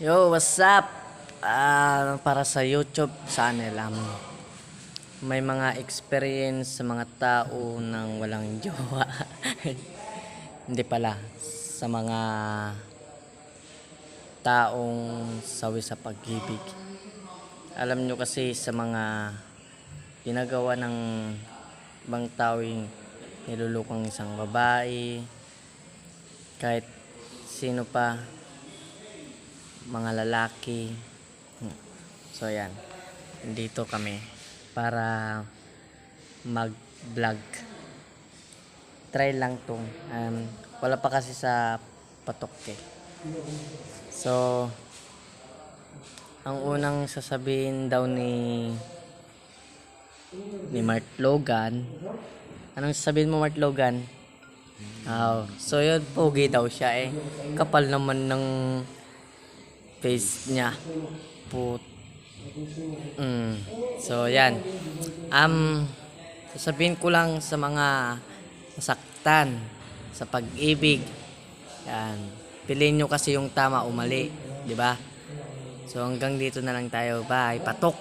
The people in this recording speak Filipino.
Yo, what's up? Para sa YouTube channel, may mga experience sa mga tao nang walang jowa. Hindi pala. Sa mga taong sawi sa pag-ibig. Alam nyo kasi sa mga ginagawa ng ibang tao yung nilulukang isang babae, kahit sino pa, mga lalaki. So yan, dito kami para mag-vlog. Try lang tong wala pa kasi sa patok eh. So ang unang sasabihin daw ni Mark Logan. Anong sasabihin mo, Mark Logan? So yun, pogi daw siya eh. Kapal naman ng face niya. So yan. Sasabihin ko lang sa mga nasaktan sa pag-ibig. Yan. Piliin nyo kasi yung tama o mali, di ba? So hanggang dito na lang tayo. Bye. Patok.